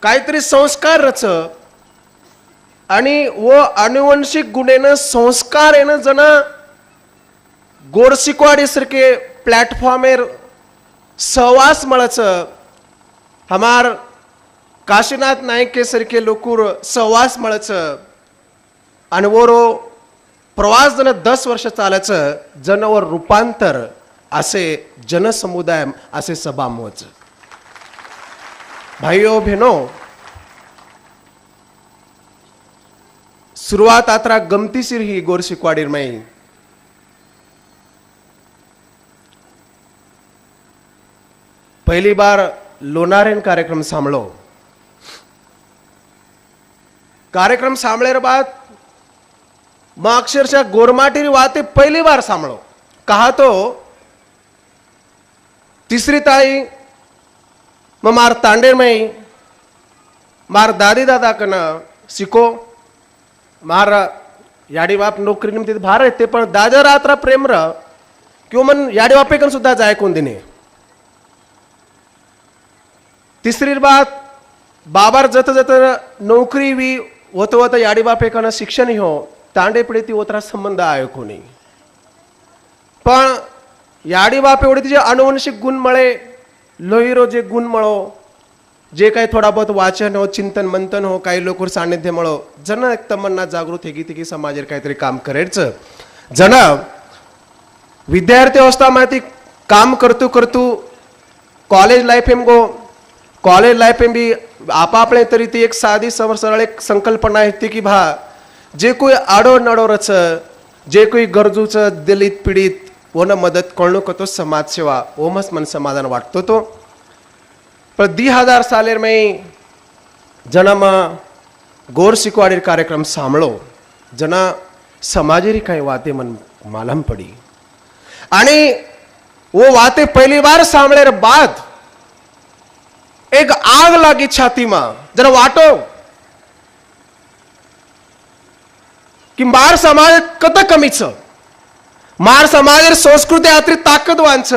काहीतरी संस्कार रच आणि व अनुवंशिक गुणेनं संस्कार येणं जना गोरसिकवाडी सारखे प्लॅटफॉर्मेर सहवास मळच हमार काशीनाथ नाईक के सारखे लोकूर सहवास मळच आणि वरो प्रवास जन 10 वर्ष चालायचं जनवर रूपांतर असे जनसमुदाय असे सभा मोच भाइयों बहनों सुरुवात आत्रा गमतीशीर ही गोरसिकवाडीर में पहली बार लोनारेन कार्यक्रम सांभळो कार्यक्रम सांभळेर बाद मां अक्षरशः गोरमाटीरी वाते पहली बार सांभळो कहा तो तीसरी ताई मार तांडेर में मार दादी दादा कन सिको मार याडी बाप नोकरी निमित्त भार येते पण दादा रात्रा प्रेम र किंवा मन याडी बापे कन सुद्धा जाय कोण दिने तिसरी बात बाबार जत जत नोकरी वी होत होत याडी बापे कन शिक्षण हो तांडे पडे ती ओतरा संबंध आयो कोणी पण याडी बाप एवढे तिचे अनुवंशिक गुण मळे लोहिरो जे गुण मळो जे काही थोडा बहुत वाचन हो चिंतन मंथन हो काही लोकर सानिध्य मळो जन एक तमन्ना जागृत हेगी तिगी समाजेर काहीतरी काम करायचं जन विद्यार्थी अवस्था माहिती काम करतू करतू कॉलेज लाईफ एम गो कॉलेज लाईफ एम भी आपापले तरी ती एक साधी सरळ एक संकल्पना आहे ती की भा जे कोई आडो नडोरच जे कोई गरजूच दलित पीडित वो न मदत कळणू तो समाज सेवा ओमस मन समाधान वाटतो तो पर 2000 सालेर में जन्म गोरसिकवाडीर कार्यक्रम सांभळो जना समाजेरी काही वाते मन मालूम पड़ी आणि वो वाते पहली बार सांभळेर बाद एक आग लागी छाती में जरा वाटो कि मार समाज कत कमीच मार समाजेर संस्कृती आत्री ताकदवान छ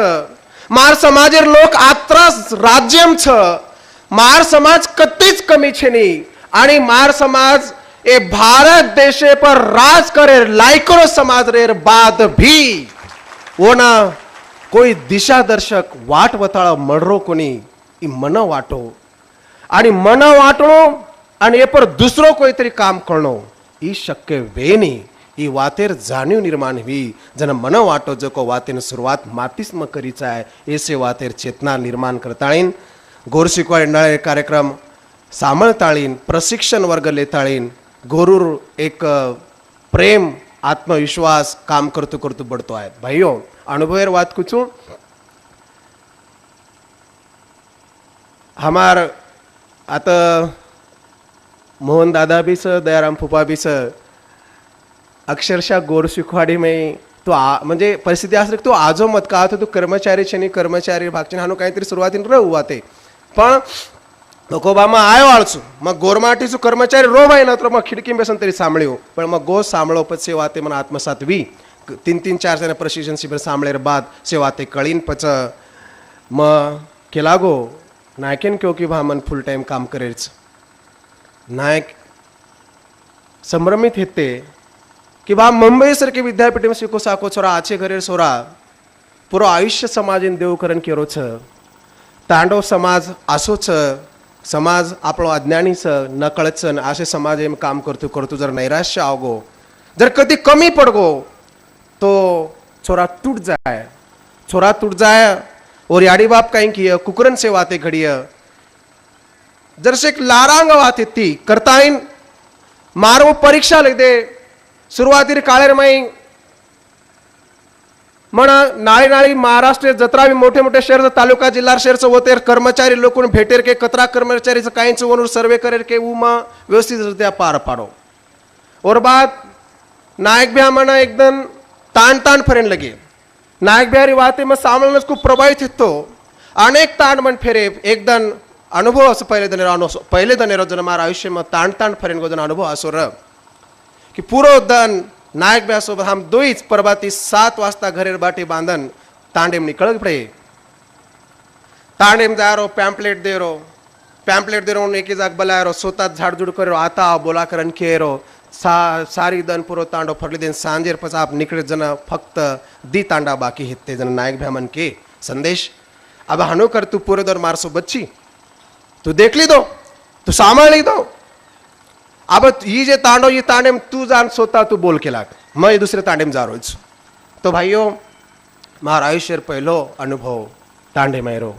मार समाजेर लोक आत्रा राज्यम छ मार समाज कतीच कमी छे नी आणि मार समाज ए भारत देशे पर राज करे लायकरो समाज रेर बाद भी वो ना कोई दिशा दर्शक वाट वताळ मळरो कोणी ई मन वाटो आणि मन वाटणो आणि ए पर दुसरो कोईतरी काम करणो ई शक्य वेनी ई वातेर जाणीव निर्माण हुई जन मन वाटो जो को वातेन सुरुवात मातीस म करीचा आहे ऐसे वातेर चेतना निर्माण करताळीन गोरसिकवाडी कार्यक्रम सांभळताळीन प्रशिक्षण वर्ग लेताळीन गोरूर एक प्रेम आत्मविश्वास काम करतो करतो बढ़तो आहे भाइयों अनुभवेर बात कुछू हमार आता मोहन दादा भी स दयाराम फुफा भी स अक्षरशः गोरसिकवाडी में तो म्हणजे परिस्थिती असली तो आजो मत का तो कर्मचारी छनी कर्मचारी भागचे हानो काहीतरी सुरुवातीन रहू ते पण नकोबामा आयो आळसू मग गोरमाटीचो कर्मचारी रो भाई ना तर मग खिडकी बेसन तरी सांभळ्यो पण मग गो सांभळो पच सेवाते मन आत्मसात वी 3-4 जण प्रशिक्षण शिबिर सांभळेर बाद सेवाते कळीन पच मग केलागो नायकेन क्यों की भा मन फुल टाइम काम करेच नायक संभ्रमित हेते कि बा मुंबई सारखे विद्यापीठ में शिको साको छोरा आचे घरेर सोरा पुरो आयुष्य समाजीन देवकरण केरो छ तांडव समाज आसो छ समाज आपलो अज्ञानी छ नकळच असे समाज में काम करतो करतो जर नैराश्य आवगो जर कधी कमी पडगो तो छोरा टूट जाए और याडी बाप कहीं की कुकरन से वाते घड़िया जर से एक लारांग वाते ती करताइन मारो परीक्षा लिख दे सुरुवातीर काळेर माई म्हणा नाळी नाळी महाराष्ट्र जत्रा मोठे मोठे शहर तालुका जिल्हा शहर होते कर्मचारी लोक भेटेर के कतरा कर्मचारी काहींच वनूर सर्वे करेर के उमा व्यवस्थित रित्या पार पाडो और बाद नायक बिहा म्हणा एकदम ताण ताण फरेन लगे नायक बिहारी वाते में सामने खूप प्रभावित होतो अनेक ताण मन फेरे एकदम अनुभव असो पहिले दनेरो जन मार आयुष्य में ताण ताण फरेन गो जन अनुभव असो र कि पूरो दन नायक ब्यासोबत हम दोईच परबाती 7 वाजता घरेर बाटी बांधन तांडेम निकळ पडे तांडेम जा रो पैम्पलेट दे रो एक जाग बलाय रो स्वतः झाड़झुड़ करो आता बोला करन के रो सारी दन पुरो तांडो फरली दिन सांजेर पचाप निकले जन फक्त दी तांडा बाकी हिते जन नायक भ्यामन के संदेश अब हनु कर तू पूरे दर मारसो बच्ची तू देख ली दो तू सांभाळ ली दो अब ये जे तांडो ये तांडेम तू जान स्वतः तू बोल के लाग मैं दुसरे तांडेम जा रोज तो भाइयों मार आयुष्य पहलो अनुभव तांडे मैरो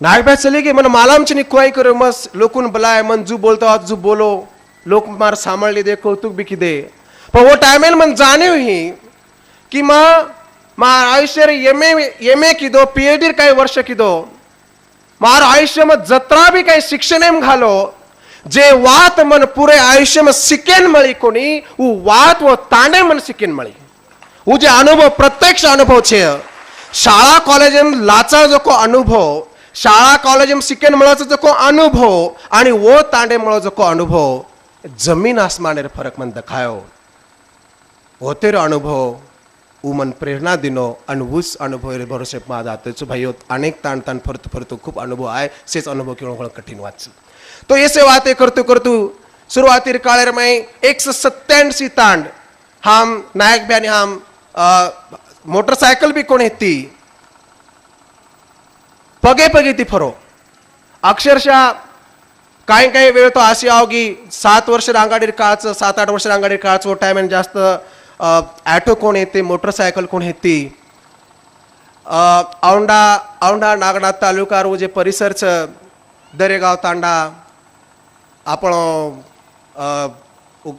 नायक भाई चले गए मन मालाम ची निकुआई करो मस लोकुन बुलाए मन जू बोलता जू बोलो लोक मार सांभाळ ली दे कौतुक भी की दे पर वो टाइमेल मन जाने ही कि मार आयुष्य एमए की दो पीएचडी काही वर्ष की दो मार आयुष्य में जत्रा भी काही शिक्षण घालो जे वात मन पूरे आयुष्य में शिकेन मळी कोणी वो वात वो तांडे मन शिकेन मळी वो जे अनुभव प्रत्यक्ष अनुभव छे शाळा कॉलेज लाचा जो को अनुभव शाळा कॉलेज शिकेन मळाचा जो को अनुभव आणि वो तांडे मळ जो को अनुभव जमीन आसमानेर फरक मन दखायो होतेर अनुभव उ मन प्रेरणा दिनो आणि उस अनुभव भरोसे मा जातो भाइयों अनेक ताण ताण फरतो खूप अनुभव आहे सेच अनुभव केवळ कठीण वाच तो ऐसे बातें करतू शुरुआती काळेर में 187 तांड हम नायक ब्यानी हम मोटरसाइकिल भी कोण येती पगे ती फरो अक्षरशः काही वेळ तो अशी आवगी 7 वर्ष रांगाडीर काळचं 7-8 वर्ष रांगाडीर काळचं टाइम जास्त ॲटो कोण येते मोटरसायकल कोण येते औंढा नागनाथ तालुका जे परिसरचं दरेगाव तांडा आपण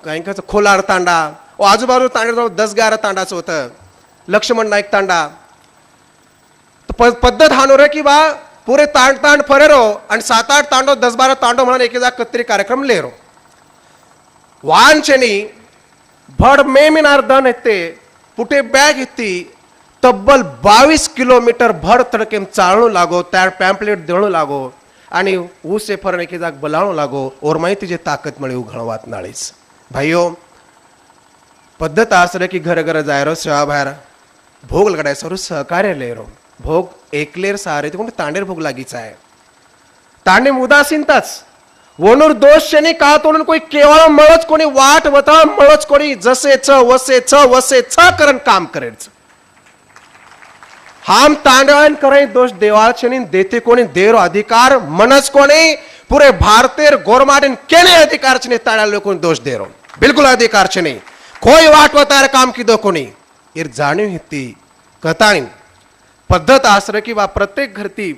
काही खोलार तांडा ओ आजूबाजू तांडा 10-11 तांडाचं होतं लक्ष्मण नाईक तांडा पद्धत हानो रे की बा पुरे तांड फरेरो आणि 7-8 तांडो 10-12 तांडो म्हणून एक जाग कत्री कार्यक्रम लेरो वांचनी भड मेमिनार दन येते पुटे बॅग येते तब्बल 22 किलोमीटर भड तडकेम चालणू लागो त्या पॅम्पलेट देणू लागो आणि ऊसे फरण एक जाग बलावणू लागो और माहिती जे ताकद मळी उघडवात नाळीच भाइयों पद्धत आसरे की घर घर जायरो सेवा बाहेर भोग लगाडाय सरू सहकार्य लेरो भोग एकलेर सारे कोण तांडेर भोग लागीच आहे तांडे उदासीनताच वणूर दोष शनी का तोडून कोई केवळ मळच कोणी वाट वतळ मळच कोणी जसे वसे छ करन काम करेच हम तांडवान करे दोष देवाळ शनी देते कोणी देरो अधिकार मनच कोणी पूरे भारतेर गोरमाडन केने अधिकार छने ताळा लोकों दोष देरो बिल्कुल अधिकार छने कोई वाट वतार काम की दो कोणी इर जाणीव हिती कथाणी पद्धत आसरे की बा प्रत्येक घरती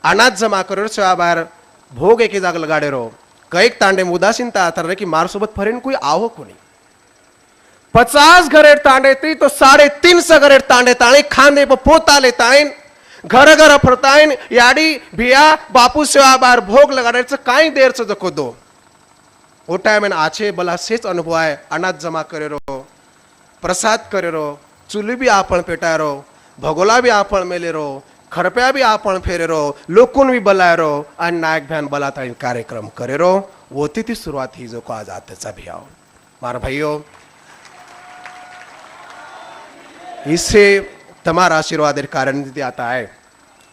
अनाज जमा करो सेवा बाहेर भोग एके जाग लगाडे रो कैक तांडे उदासीनता आतर की मार सोबत फरेन कोई आवो कोणी 50 घरेर तांडे ती तो 350 घरेर तांडे ताणी खांदे पोता लेताइन घर घर फरताइन याडी भिया बापू सेवा बाहेर भोग लगाडायचं काही देरचं जको दो ओ टाइम आछे बला सेच अनुभव आहे अनाज जमा करे रो प्रसाद करे रो चुली भी आपण पेटारो भगोला भी आपण मेले रो खरप्या भी आपण फेरे रो लोकून भी बलाय रो आणि नायक भ्यान बलाता कार्यक्रम करे रो होती ती सुरुवात ही जो को आज आतेचा भी आओ मार भाइयों इससे तुम्हारा आशीर्वाद कारण आता है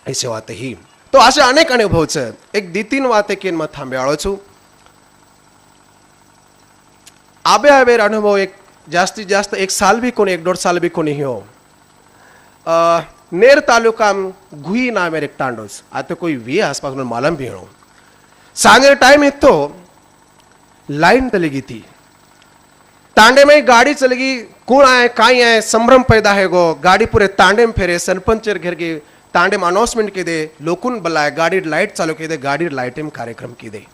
ऐसे बात ही तो असे अनेक अनुभव छ एक 2-3 वाते केन मत थांब्याळो छु आबे अनुभव एक जास्तीत जास्त 1 साल भी कोणी 1-1.5 साल भी कोणी हो नेर तालुका गुही नाम एक टांडोस आता कोई वी आसपास में मालूम भी हो सांगे टाइम है तो लाइन चलेगी थी तांडे में गाड़ी चलेगी कौन आए काई आए संभ्रम पैदा है गो गाड़ी पूरे तांडे में फेरे सरपंचर घर के तांडे में अनाउंसमेंट के दे लोकुन बुलाए गाड़ी लाइट चालू के दे गाड़ी लाइट में कार्यक्रम की दे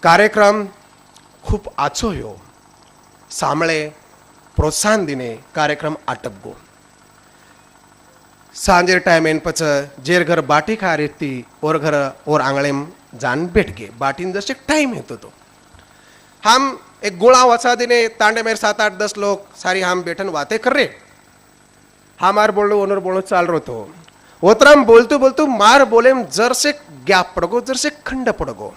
कार्यक्रम खूब आछो हो सांभळे प्रोत्साहन दिने कार्यक्रम आटप गो सांजेर टाइम इन पच जेर घर बाटी खा रहती और घर और आंगणे जान बैठ गए बाटी जैसे टाइम है तो हम एक गोला वसा दिने तांडे मेरे 7-8-10 लोग सारी हम बैठन बातें कर रहे हमार बोलो ओनर बोलो चाल रो तो ओतरम बोलतू मार बोले जर से गॅप पडगो जर से खंड पडगो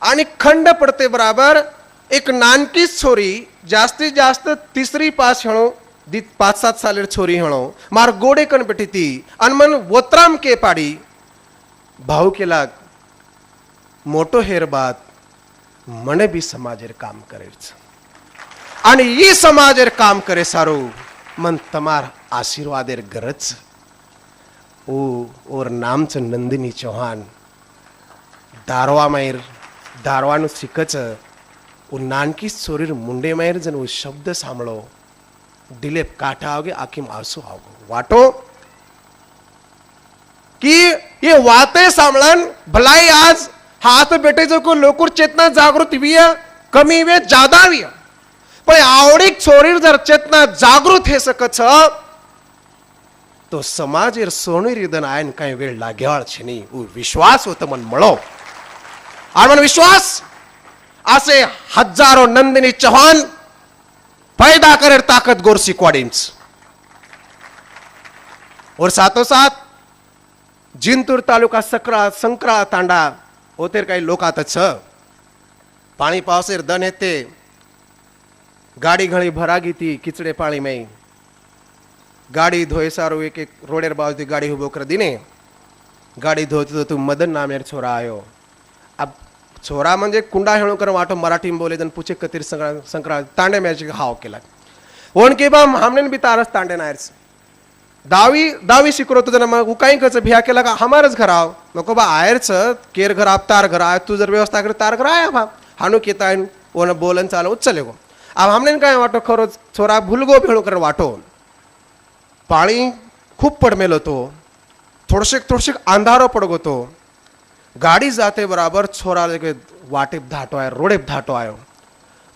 आणि खंड पडते बराबर एक नानकी छोरी जास्तीत जास्त 3री पास हेणो दी 5-7 सालेर छोरी हणो मार गोडे कन बेटी ती अन मन वोत्राम के पाडी भाऊ केला मोटो हेर बात मने बी समाजेर काम करेच आणि ई समाजेर काम करे सारो मन तमार आशीर्वादेर गरज ओ और नाम छ नंदिनी चौहान दारवा मायर दारवानु शिकच ओ नानकी सोरीर मुंडे मायर जन वो शब्द सांभळो दिले काटा आओगे आखिम आंसू आओगे वाटो कि ये वाते सांभळन भलाई आज हाथ बेटे जो को लोकुर चेतना जागृत विया कमी वे ज्यादा विया पण आवडीक छोरीर जर चेतना जागृत हे सकच तो समाजेर सोनेर रिदन आयन काही वेळ लाग्याळ छे वो विश्वास होत मन मळो और मन विश्वास असे हजारों नंदिनी चौहान पैदा करे ताकत गोरसी क्वाडिम्स और साथों साथ जिंतूर तालुका सकरा संकरा तांडा होतेर काही लोक आता छ पाणी पावसेर दन येते गाडी घणी भरागी ती किचडे पाणी में गाडी धोय सारो एक रोडेर बाजू गाडी उभो कर दिने गाडी धोती तो तू मदन नामेर छोरा आयो अब छोरा म्हणजे कुंडा हेळू कर वाटो मराठी में बोले जन पूछे कतिर संक्रांत तांडे मॅच हाव केला ओन के बा हमने भी तारस तांडे नायर्स दावी शिकरो तो मग उकाई कच भिया केला का हमारच घर आव नको बा आयरच केर घर आप तार घर आय तू जर व्यवस्था कर तार घर आया बा हानु केता ओन बोलन चालो चले गो अब हमने काय वाटो खरो छोरा भूलगो भेळू कर वाटो पाणी खूप पडमेलो तो थोडशे अंधारो पडगो तो गाडी जाते बराबर छोरा लेके वाटेप धाटो आयो रोडेप धाटो आयो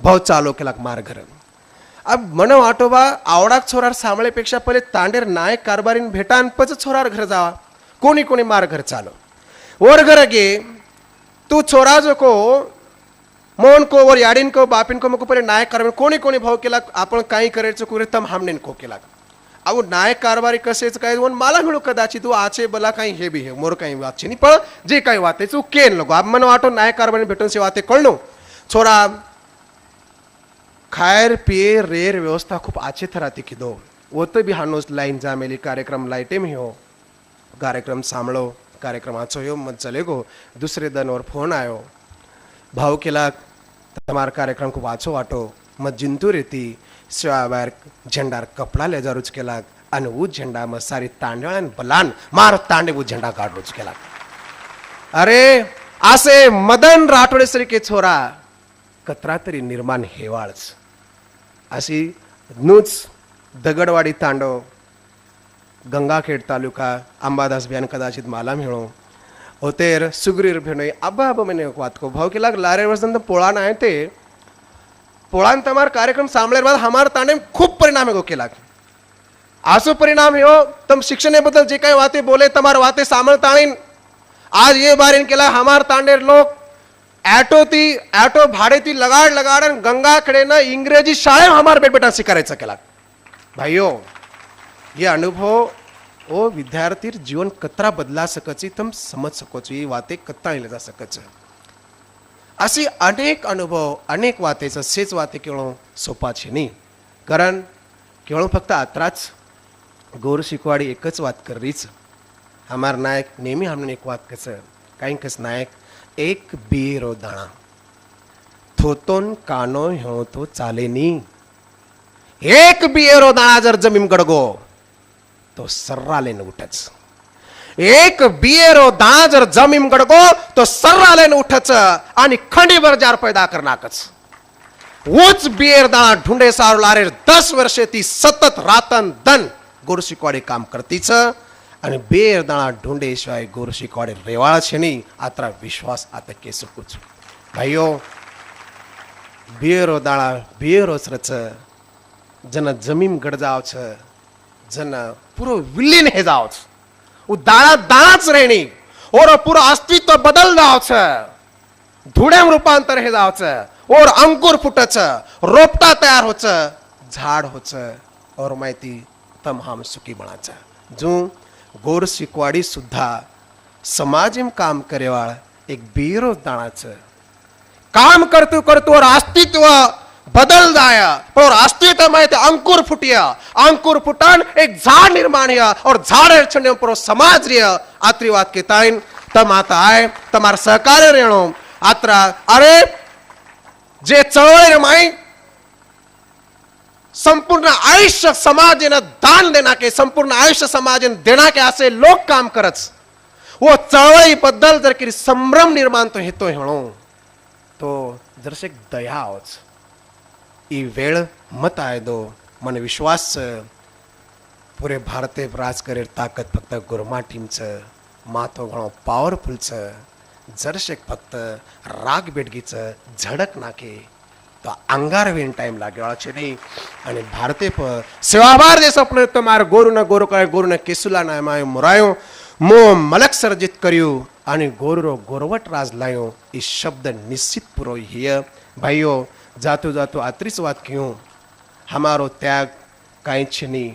भाऊ चालो केला मार घर अब मन वाटो बा आवडाक छोरार सांभळेपेक्षा पहिले तांडेर नायक कारभारीन भेटान पच छोरार घर जावा कोणी कोणी मार घर चालो और घर गे तू छोरा जो को मोहन को और याडीन को बापिन को मको पहिले नायक कारभारी कोणी कोणी भाऊ केला आपण काही करायचं कुरे तम हमनेन को केला अहो नायक कारभारी कसेच काय वन मला मिळू कदाचित तू आचे बला काही हे बी हे मोर काही वात छे पण जे काही वाते तू केन लोगो अब मन वाटो नायक कारभारी भेटून से वाते कळनो छोरा खायर पिये रेर व्यवस्था खूप आचे थरा तिखिदो वो तो भी हानोस लाइन जामेली कार्यक्रम लाइटे में हो कार्यक्रम सांभळो कार्यक्रम आचो यो मत चले गो दुसरे दिन और फोन आयो भाऊ केला तमार कार्यक्रम खूप आचो वाटो मत जिंतू रेती शिवाय झेंडार कपडा ले जारूच केला आणि वो झेंडा मग सारी तांडवळन बलान मार तांडे वो झेंडा काढूच केला अरे असे मदन राठोडे सरी के छोरा कतरा तरी निर्माण हेवाळच अशी नूच दगडवाडी तांडव गंगाखेड तालुका अंबादास बियान कदाचित माला मिळो होतेर सुग्रीर भेणोय अब्बा अब्बा मैंने बात को भाव केला लारे वर्षन पोळा नाही ते पोळान तमार कार्यक्रम सांभळेर बाद हमार तांडे खूप परिणाम गो केला आसो परिणाम हो तम शिक्षणे बद्दल जे काही वाते बोले तमार वाते सांभळताळीन आज ये बारीन केला हमार तांडेर लोक ऑटो भाड़े ती लगाड़ गंगा खड़े न इंग्रेजी शाळे हमार बेटा शिकारायचा केला भाइयों ये अनुभव ओ विद्यार्थी जीवन कतरा बदला सकची तम समझ सको ये वाते कत्ता जा सकच अशी अनेक अनुभव अनेक वातेच सेच वाते केवळ सोपा छे नी कारण केवळ फक्त आत्राच गोर शिकवाडी एकच वात करीच हमार नायक नेहमी हमने एक वात कस काही कस नायक एक बेरो दाणा थोतोन कानो हो तो चाले नी एक बेरो दाणा जर जमीन गडगो तो सर्राले न उठच एक बियरो दाणा जर जमीन गडगो तो सर्राले न उठच आणि खंडीभर जार पैदा करनाकच वोच बियर दाणा ढूंढे सारो लारे 10 वर्षे ती सतत रातन दन गोरशिकवाडी काम करतीच आणि बेर दाणा ढूंढे शिवाय गोरशिकवाडी रेवाळ छेनी आत्रा विश्वास आता के सकुच भाइयों बियरो दाणा बियरोच रच जन जमीन गड जाव छ जन पूरो विलीन हे जाव छ वो दाणा दाणाच रहनी और पूरा अस्तित्व बदल जाव छ धुडेम रूपांतर हे जाव छ और अंकुर फुटच रोपटा तयार होच झाड होच और माहिती तम हम सुखी बनाच जो गोर शिकवाडी सुद्धा समाजिम काम करेवाळ एक बेरो दाणाच काम करतो करतो और अस्तित्व बदल जाया पर अस्तित्व में ते अंकुर फुटिया अंकुर फुटन एक झाड़ निर्माण हुआ और झाड़ छने पर समाज रिया आत्री बात के ताइन तम आता आए तमार सहकार्य रेणो आत्रा अरे जे चळवळी माई संपूर्ण आयुष्य समाजेनं दान देना के संपूर्ण आयुष्य समाजेनं देना के असे लोक काम करच वो चळवळी बद्दल जर की संभ्रम निर्माण तो हेतो हेणो तो जरसे दया आवच ई वेळ मत आय दो मन विश्वास पुरे भारते राज करे ताकद फक्त गुरमा टीमचं मातो घणो पॉवरफुलचं जरशेक फक्त राग बेडगीचं झडक नाके तो अंगार वेन टाइम लाग्यो છે નહીં અને ભારતે સેવાભાર જે સપને તમાર ગોરુના ગોરકાય ગોરુના કેસુલાના એમાં મોરાયો મો મલક સર્જિત કર્યું અને ગોરરો ગોરવટ રાજ લાયો એ શબ્દ નિશ્ચિત પૂરો હિય ભાઈઓ જાતો જાતો આત્રીસ વાત ક્યું हमारो त्याग काहीच नाही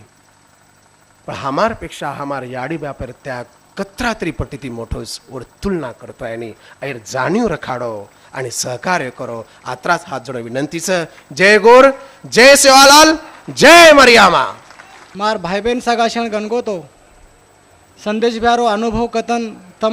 पण हमारपेक्षा हमार याडी व्यापार त्याग कत्रात्री पट्टीती मोठोस और तुलना करतोय आणि ऐर जाणीव रखाडो आणि सहकार्य करो आत्राच हात जोडून विनंतीचं जय गोर जय सेवालाल जय मरियामा मार भाई बहन सगाशन गणगोतो संदेश ब्यारो अनुभव कथन तम